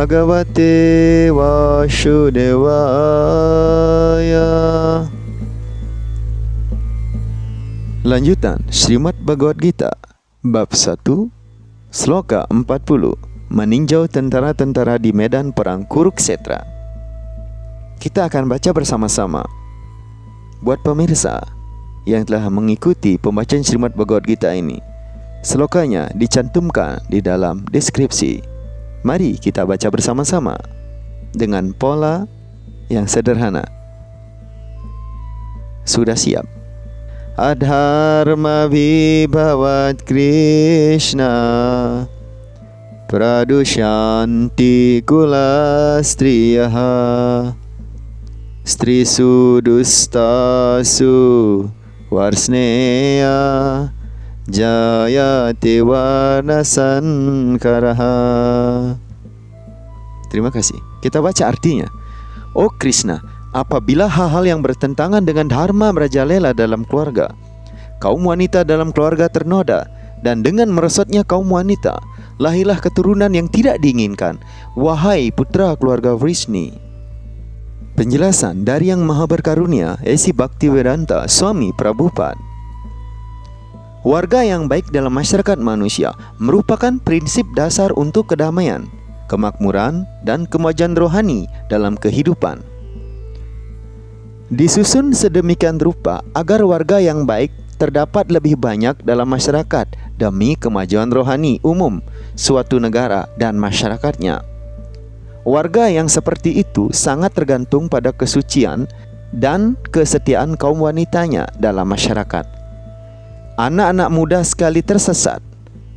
Bhagavate Vasudevaya. Lanjutan Srimad Bhagavad Gita Bab 1 Sloka 40 Meninjau tentara-tentara di medan perang Kuruksetra. Kita akan baca bersama-sama. Buat pemirsa yang telah mengikuti pembacaan Srimad Bhagavad Gita ini, slokanya dicantumkan di dalam deskripsi. Mari kita baca bersama-sama dengan pola yang sederhana. Sudah siap? Adharma vibhavat Krishna pradushanti kulastriyaha strisu dustasu varsneya jayate varnasankaraha. Terima kasih. Kita baca artinya. Oh Krishna, apabila hal-hal yang bertentangan dengan dharma merajalela dalam keluarga, kaum wanita dalam keluarga ternoda, dan dengan merosotnya kaum wanita, lahirlah keturunan yang tidak diinginkan, wahai putra keluarga Vrishni. Penjelasan dari Yang Maha Berkarunia, A.C. Bhaktivedanta Swami Prabhupada. Warga yang baik dalam masyarakat manusia merupakan prinsip dasar untuk kedamaian, kemakmuran, dan kemajuan rohani dalam kehidupan. Disusun sedemikian rupa agar warga yang baik terdapat lebih banyak dalam masyarakat demi kemajuan rohani umum suatu negara dan masyarakatnya. Warga yang seperti itu sangat tergantung pada kesucian dan kesetiaan kaum wanitanya dalam masyarakat. Anak-anak muda sekali tersesat,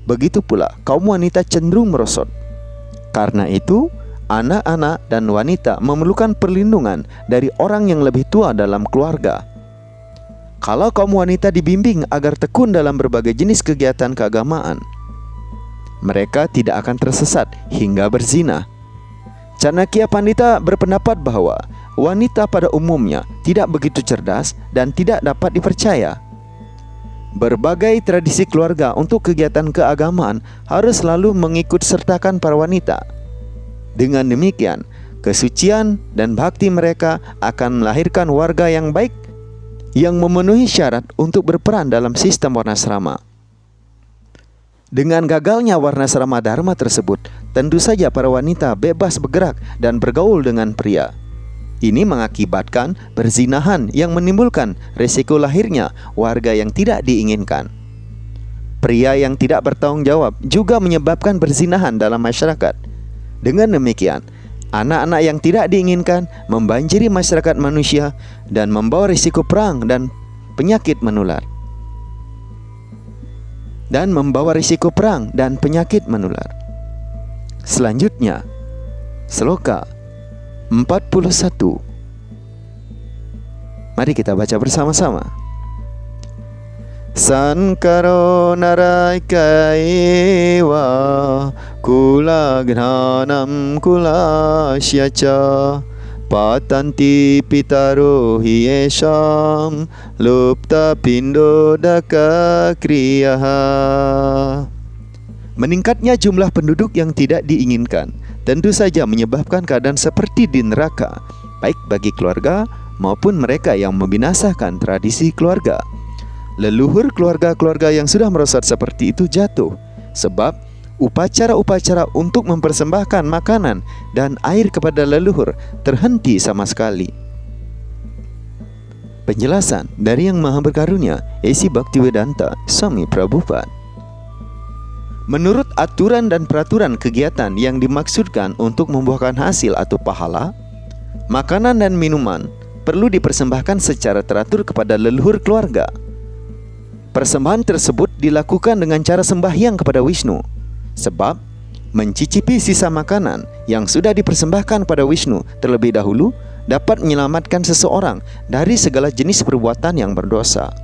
begitu pula kaum wanita cenderung merosot. Karena itu, anak-anak dan wanita memerlukan perlindungan dari orang yang lebih tua dalam keluarga. Kalau kaum wanita dibimbing agar tekun dalam berbagai jenis kegiatan keagamaan, mereka tidak akan tersesat hingga berzina. Chanakya Pandita berpendapat bahwa wanita pada umumnya tidak begitu cerdas dan tidak dapat dipercaya. Berbagai tradisi keluarga untuk kegiatan keagamaan harus selalu mengikut sertakan para wanita. Dengan demikian, kesucian dan bakti mereka akan melahirkan warga yang baik yang memenuhi syarat untuk berperan dalam sistem warnasrama. Dengan gagalnya warnasrama dharma tersebut, tentu saja para wanita bebas bergerak dan bergaul dengan pria. Ini mengakibatkan perzinahan yang menimbulkan risiko lahirnya warga yang tidak diinginkan. Pria yang tidak bertanggung jawab juga menyebabkan perzinahan dalam masyarakat. Dengan demikian, anak-anak yang tidak diinginkan membanjiri masyarakat manusia dan membawa risiko perang dan penyakit menular. Selanjutnya, sloka 41. Mari kita baca bersama-sama. Sankaro naraika eva kula gnanam kulasyaca patanti pitaro hiesham lupta pindodaka kriyaha. Meningkatnya jumlah penduduk yang tidak diinginkan tentu saja menyebabkan keadaan seperti di neraka, baik bagi keluarga maupun mereka yang membinasakan tradisi keluarga. Leluhur keluarga-keluarga yang sudah merosot seperti itu jatuh, sebab upacara-upacara untuk mempersembahkan makanan dan air kepada leluhur terhenti sama sekali. Penjelasan dari Yang Maha Berkarunia, A.C. Bhaktivedanta Swami Prabhupada. Menurut aturan dan peraturan kegiatan yang dimaksudkan untuk membuahkan hasil atau pahala, makanan dan minuman perlu dipersembahkan secara teratur kepada leluhur keluarga. Persembahan tersebut dilakukan dengan cara sembahyang kepada Wisnu, sebab mencicipi sisa makanan yang sudah dipersembahkan pada Wisnu terlebih dahulu dapat menyelamatkan seseorang dari segala jenis perbuatan yang berdosa.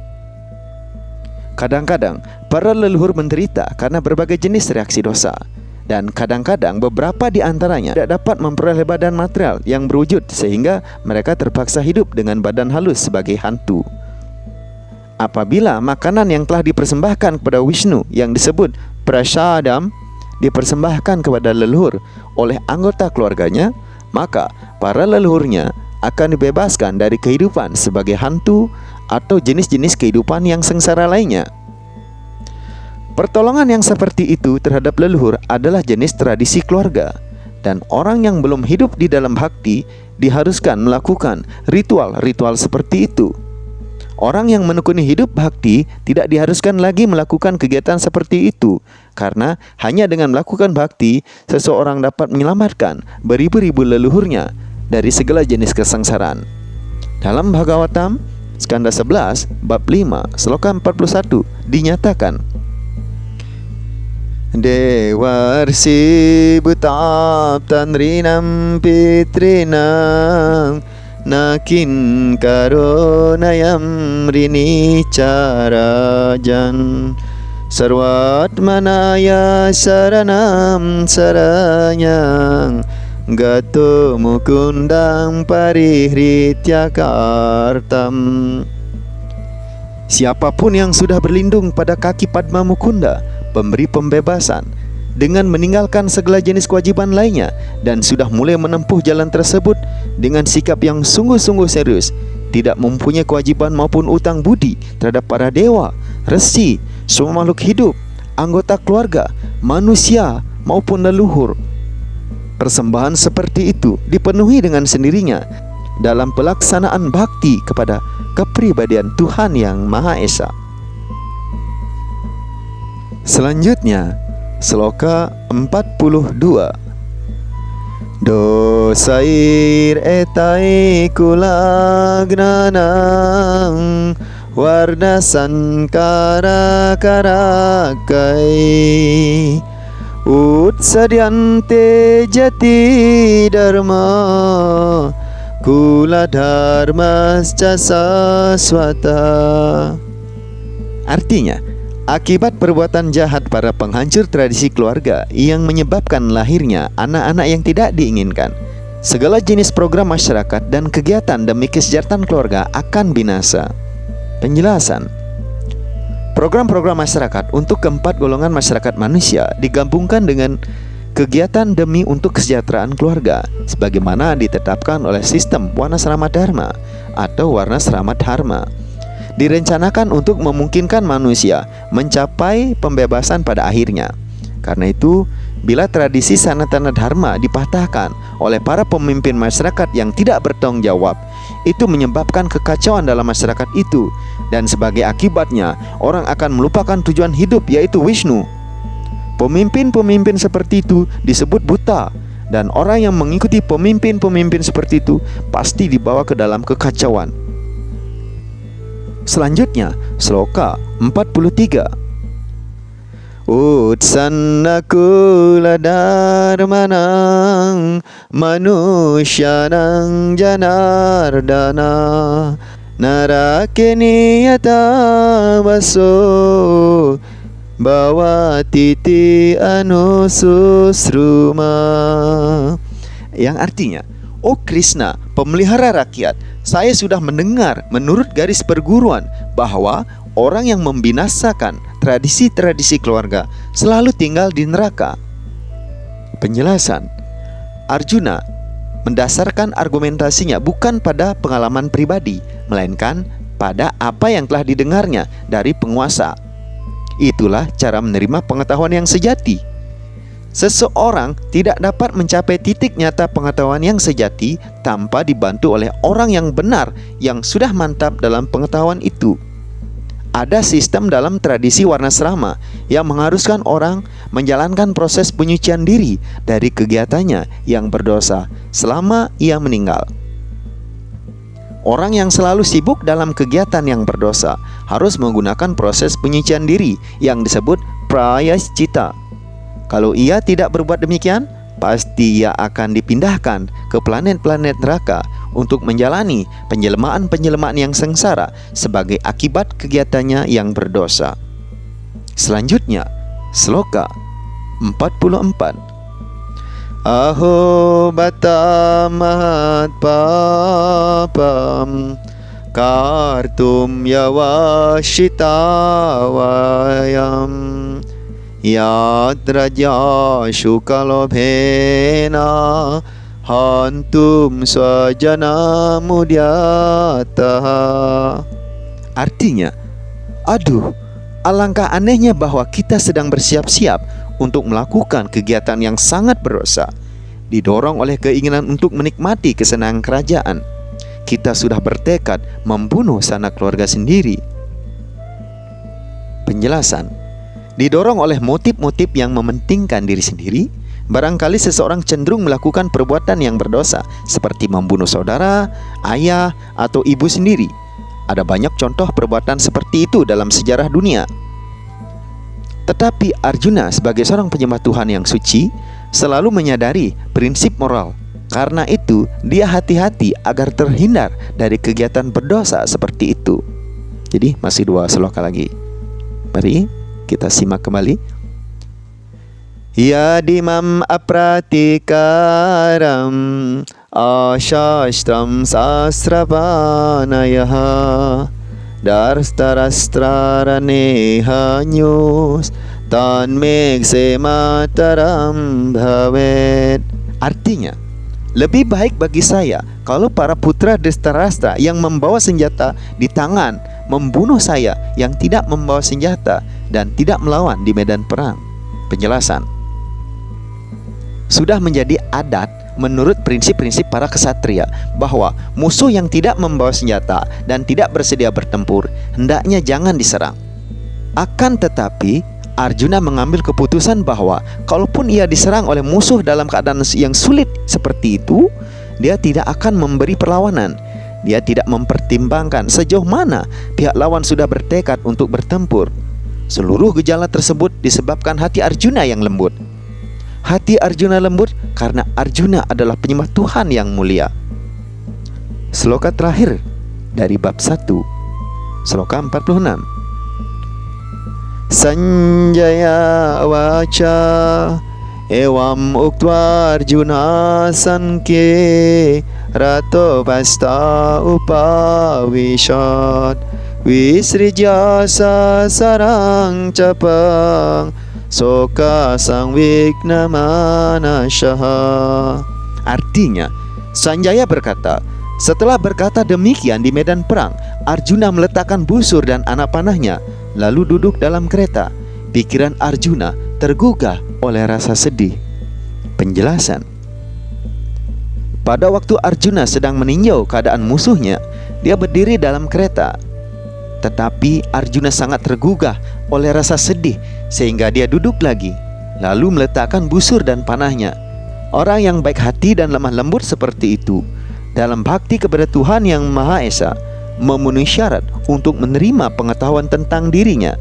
Kadang-kadang para leluhur menderita karena berbagai jenis reaksi dosa, dan kadang-kadang beberapa di antaranya tidak dapat memperoleh badan material yang berwujud sehingga mereka terpaksa hidup dengan badan halus sebagai hantu. Apabila makanan yang telah dipersembahkan kepada Wisnu yang disebut prasadam dipersembahkan kepada leluhur oleh anggota keluarganya, maka para leluhurnya akan dibebaskan dari kehidupan sebagai hantu atau jenis-jenis kehidupan yang sengsara lainnya. Pertolongan yang seperti itu terhadap leluhur adalah jenis tradisi keluarga, dan orang yang belum hidup di dalam bhakti diharuskan melakukan ritual-ritual seperti itu. Orang yang menekuni hidup bhakti tidak diharuskan lagi melakukan kegiatan seperti itu, karena hanya dengan melakukan bhakti, seseorang dapat menyelamatkan beribu-ribu leluhurnya dari segala jenis kesengsaraan. Dalam Bhagavatam, skanda 11, bab 5, sloka 41 dinyatakan, Dewarsi butaptan rinam pitrinam nakin karunayam rini carajan sarvatmanaya saranam saranyang gato mukundang parihrityakartam. Siapapun yang sudah berlindung pada kaki Padma Mukunda, pemberi pembebasan, dengan meninggalkan segala jenis kewajiban lainnya dan sudah mulai menempuh jalan tersebut dengan sikap yang sungguh-sungguh serius, tidak mempunyai kewajiban maupun utang budi terhadap para dewa, resi, semua makhluk hidup, anggota keluarga, manusia maupun leluhur. Persembahan seperti itu dipenuhi dengan sendirinya dalam pelaksanaan bakti kepada kepribadian Tuhan Yang Maha Esa. Selanjutnya, sloka 42. Dosair etai kulagnanang warna sankara karakai utsadyante jati dharma kula dharmasca saswata. Artinya, akibat perbuatan jahat para penghancur tradisi keluarga yang menyebabkan lahirnya anak-anak yang tidak diinginkan, segala jenis program masyarakat dan kegiatan demi kesejahteraan keluarga akan binasa. Penjelasan: program-program masyarakat untuk keempat golongan masyarakat manusia digabungkan dengan kegiatan demi untuk kesejahteraan keluarga sebagaimana ditetapkan oleh sistem Warnasrama Dharma atau Warnasrama Dharma. Direncanakan untuk memungkinkan manusia mencapai pembebasan pada akhirnya. Karena itu, bila tradisi Sanatana Dharma dipatahkan oleh para pemimpin masyarakat yang tidak bertanggung jawab, itu menyebabkan kekacauan dalam masyarakat itu, dan sebagai akibatnya orang akan melupakan tujuan hidup, yaitu Wisnu. Pemimpin-pemimpin seperti itu disebut buta, dan orang yang mengikuti pemimpin-pemimpin seperti itu pasti dibawa ke dalam kekacauan. Selanjutnya, sloka 43. Utsanna kula dharmanang manusyanang janardana narake niyata vaso bawa titi anususruma. Yang artinya, Oh Krishna, pemelihara rakyat, saya sudah mendengar menurut garis perguruan bahwa orang yang membinasakan tradisi-tradisi keluarga selalu tinggal di neraka. Penjelasan: Arjuna mendasarkan argumentasinya bukan pada pengalaman pribadi, melainkan pada apa yang telah didengarnya dari penguasa. Itulah cara menerima pengetahuan yang sejati. Seseorang tidak dapat mencapai titik nyata pengetahuan yang sejati tanpa dibantu oleh orang yang benar yang sudah mantap dalam pengetahuan itu. Ada sistem dalam tradisi Warnasrama yang mengharuskan orang menjalankan proses penyucian diri dari kegiatannya yang berdosa selama ia meninggal. Orang yang selalu sibuk dalam kegiatan yang berdosa harus menggunakan proses penyucian diri yang disebut prayascita. Kalau ia tidak berbuat demikian, pasti ia akan dipindahkan ke planet-planet neraka untuk menjalani penjelmaan-penjelmaan yang sengsara sebagai akibat kegiatannya yang berdosa. Selanjutnya, sloka 44. Aho bata mahat papam kartum yawashitawayam Yadraja Shukalobhena Hantum Swajana Mudyataha. Artinya, aduh, alangkah anehnya bahwa kita sedang bersiap-siap untuk melakukan kegiatan yang sangat berdosa, didorong oleh keinginan untuk menikmati kesenangan kerajaan. Kita sudah bertekad membunuh sanak keluarga sendiri. Penjelasan: didorong oleh motif-motif yang mementingkan diri sendiri, barangkali seseorang cenderung melakukan perbuatan yang berdosa, seperti membunuh saudara, ayah, atau ibu sendiri. Ada banyak contoh perbuatan seperti itu dalam sejarah dunia. Tetapi Arjuna sebagai seorang penyembah Tuhan yang suci selalu menyadari prinsip moral. Karena itu, dia hati-hati agar terhindar dari kegiatan berdosa seperti itu. Jadi masih 2 sloka lagi. Mari kita simak kembali. Yadimam apratikaram ashastram sasravanayaha darstarastrarane tanmekse mataram bhavet. Artinya, lebih baik bagi saya kalau para putra Dhritarashtra yang membawa senjata di tangan membunuh saya yang tidak membawa senjata dan tidak melawan di medan perang. Penjelasan: sudah menjadi adat menurut prinsip-prinsip para ksatria bahwa musuh yang tidak membawa senjata dan tidak bersedia bertempur hendaknya jangan diserang. Akan tetapi Arjuna mengambil keputusan bahwa kalaupun ia diserang oleh musuh dalam keadaan yang sulit seperti itu, dia tidak akan memberi perlawanan. Dia tidak mempertimbangkan sejauh mana pihak lawan sudah bertekad untuk bertempur. Seluruh gejala tersebut disebabkan hati Arjuna yang lembut. Hati Arjuna lembut karena Arjuna adalah penyembah Tuhan yang mulia. Sloka terakhir dari bab 1, sloka 46. Sanjaya waca evam uktva Arjuna sanke rato pasta upavishat visrijya sarang capang soka sangvikna manasyaha. Artinya, Sanjaya berkata, setelah berkata demikian di medan perang, Arjuna meletakkan busur dan anak panahnya, lalu duduk dalam kereta. Pikiran Arjuna tergugah oleh rasa sedih. Penjelasan: pada waktu Arjuna sedang meninjau keadaan musuhnya, dia berdiri dalam kereta. Tetapi Arjuna sangat tergugah oleh rasa sedih sehingga dia duduk lagi, lalu meletakkan busur dan panahnya. Orang yang baik hati dan lemah lembut seperti itu, dalam bakti kepada Tuhan yang Maha Esa, memenuhi syarat untuk menerima pengetahuan tentang dirinya.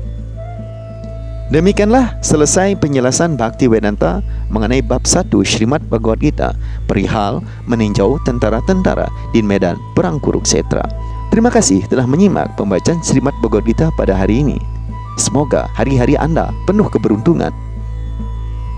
Demikianlah selesai penjelasan Bhakti Vedanta mengenai bab 1 Srimad Bhagavad Gita perihal meninjau tentara-tentara di medan perang Kurukshetra. Terima kasih telah menyimak pembacaan Srimad Bhagavad Gita pada hari ini. Semoga hari-hari Anda penuh keberuntungan.